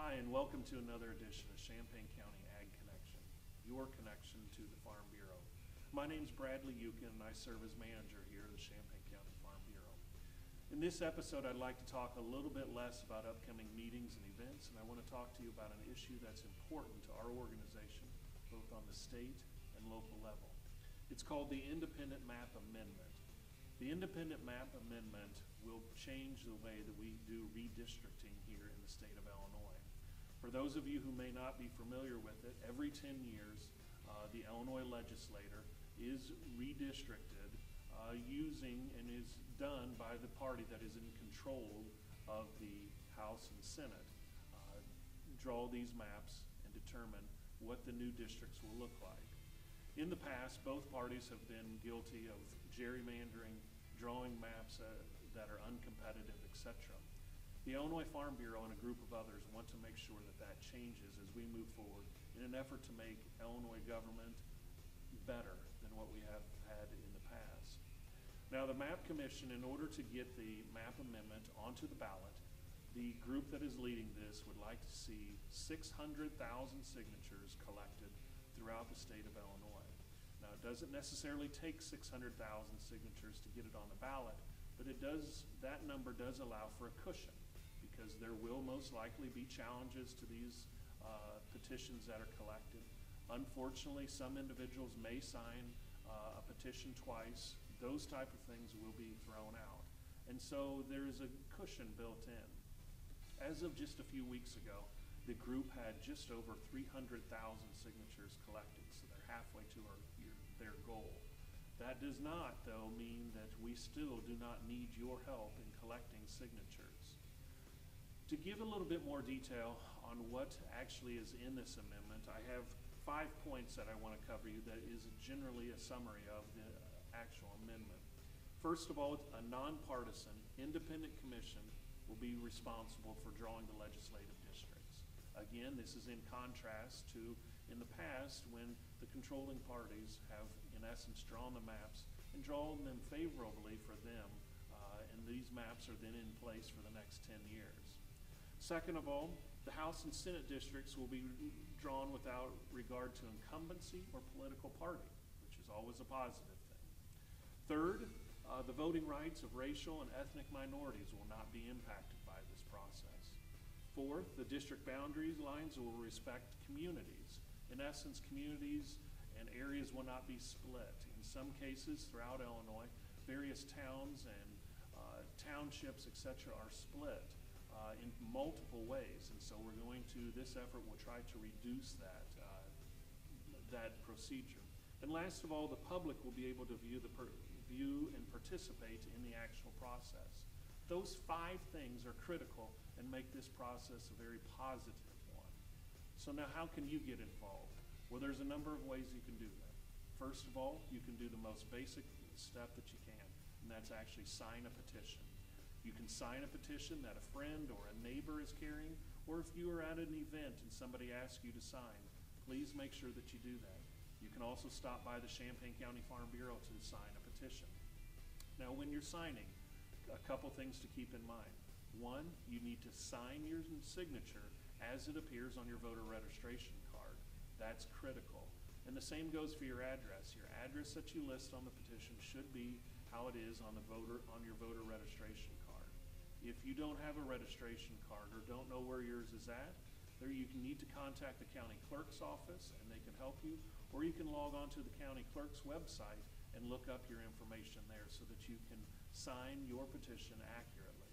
Hi, and welcome to another edition of Champaign County Ag Connection, your connection to the Farm Bureau. My name is Bradley Yukin, and I serve as manager here at the Champaign County Farm Bureau. In this episode, I'd like to talk a little bit less about upcoming meetings and events, and I want to talk to you about an issue that's important to our organization, both on the state and local level. It's called the Independent Map Amendment. The Independent Map Amendment will change the way that we do redistricting here in the state of Illinois. For those of you who may not be familiar with it, every 10 years, the Illinois legislature is redistricted using and is done by the party that is in control of the House and Senate. Draw these maps and determine what the new districts will look like. In the past, both parties have been guilty of gerrymandering, drawing maps that are uncompetitive, etc. The Illinois Farm Bureau and a group of others want to make sure that that changes as we move forward in an effort to make Illinois government better than what we have had in the past. Now, the Map Commission, in order to get the map amendment onto the ballot, the group that is leading this would like to see 600,000 signatures collected throughout the state of Illinois. Now, it doesn't necessarily take 600,000 signatures to get it on the ballot, but that number does allow for a cushion, because there will most likely be challenges to these petitions that are collected. Unfortunately, some individuals may sign a petition twice. Those type of things will be thrown out. And so there is a cushion built in. As of just a few weeks ago, the group had just over 300,000 signatures collected, so they're halfway to their goal. That does not, though, mean that we still do not need your help in collecting signatures. To give a little bit more detail on what actually is in this amendment, I have 5 points that I want to cover you that is generally a summary of the actual amendment. First of all, a nonpartisan, independent commission will be responsible for drawing the legislative districts. Again, this is in contrast to in the past when the controlling parties have, in essence, drawn the maps and drawn them favorably for them, and these maps are then in place for the next 10 years. Second of all, the House and Senate districts will be drawn without regard to incumbency or political party, which is always a positive thing. Third, the voting rights of racial and ethnic minorities will not be impacted by this process. Fourth, the district boundary lines will respect communities. In essence, communities and areas will not be split. In some cases throughout Illinois, various towns and townships, etc., are split in multiple ways. And so this effort will try to reduce that procedure. And last of all, the public will be able to view and participate in the actual process. Those 5 things are critical and make this process a very positive one. So now how can you get involved? Well, there's a number of ways you can do that. First of all, you can do the most basic step that you can, and that's actually sign a petition. You can sign a petition that a friend or a neighbor is carrying, or if you are at an event and somebody asks you to sign, please make sure that you do that. You can also stop by the Champaign County Farm Bureau to sign a petition. Now, when you're signing, a couple things to keep in mind. One, you need to sign your signature as it appears on your voter registration card. That's critical. And the same goes for your address. Your address that you list on the petition should be how it is on your voter registration card. If you don't have a registration card or don't know where yours is at, you need to contact the county clerk's office and they can help you, or you can log on to the county clerk's website and look up your information there so that you can sign your petition accurately.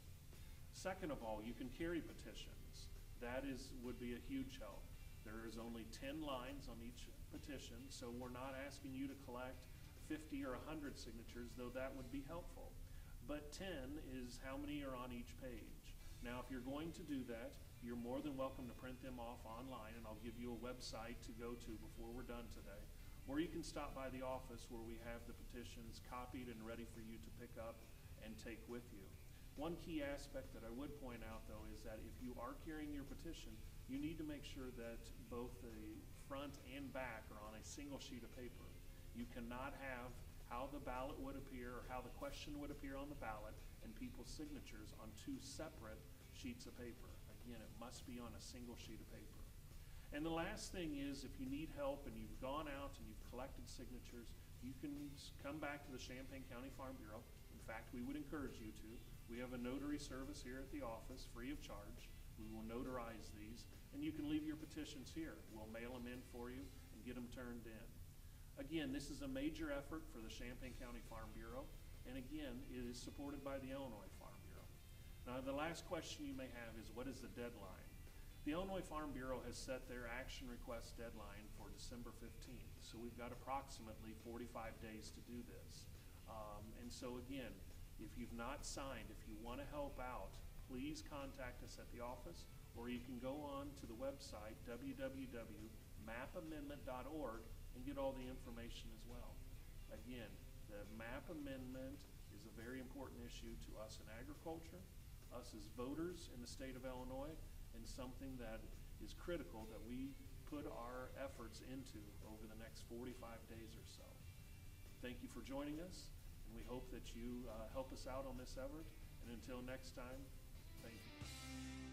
Second of all, you can carry petitions. That would be a huge help. There is only 10 lines on each petition, so we're not asking you to collect 50 or 100 signatures, though that would be helpful. But 10 is how many are on each page. Now, if you're going to do that, you're more than welcome to print them off online, and I'll give you a website to go to before we're done today. Or you can stop by the office where we have the petitions copied and ready for you to pick up and take with you. One key aspect that I would point out, though, is that if you are carrying your petition, you need to make sure that both the front and back are on a single sheet of paper. You cannot have how the ballot would appear or how the question would appear on the ballot and people's signatures on 2 separate sheets of paper. Again, it must be on a single sheet of paper. And the last thing is, if you need help and you've gone out and you've collected signatures, you can come back to the Champaign County Farm Bureau. In fact, we would encourage you to. We have a notary service here at the office, free of charge. We will notarize these, and you can leave your petitions here. We'll mail them in for you and get them turned in. Again, this is a major effort for the Champaign County Farm Bureau, and again, it is supported by the Illinois Farm Bureau. Now, the last question you may have is, what is the deadline? The Illinois Farm Bureau has set their action request deadline for December 15th, so we've got approximately 45 days to do this. And so again, if you've not signed, if you want to help out, please contact us at the office, or you can go on to the website www.mapamendment.org and get all the information as well. Again, the MAP amendment is a very important issue to us in agriculture, us as voters in the state of Illinois, and something that is critical that we put our efforts into over the next 45 days or so. Thank you for joining us, and we hope that you help us out on this effort. And until next time, thank you.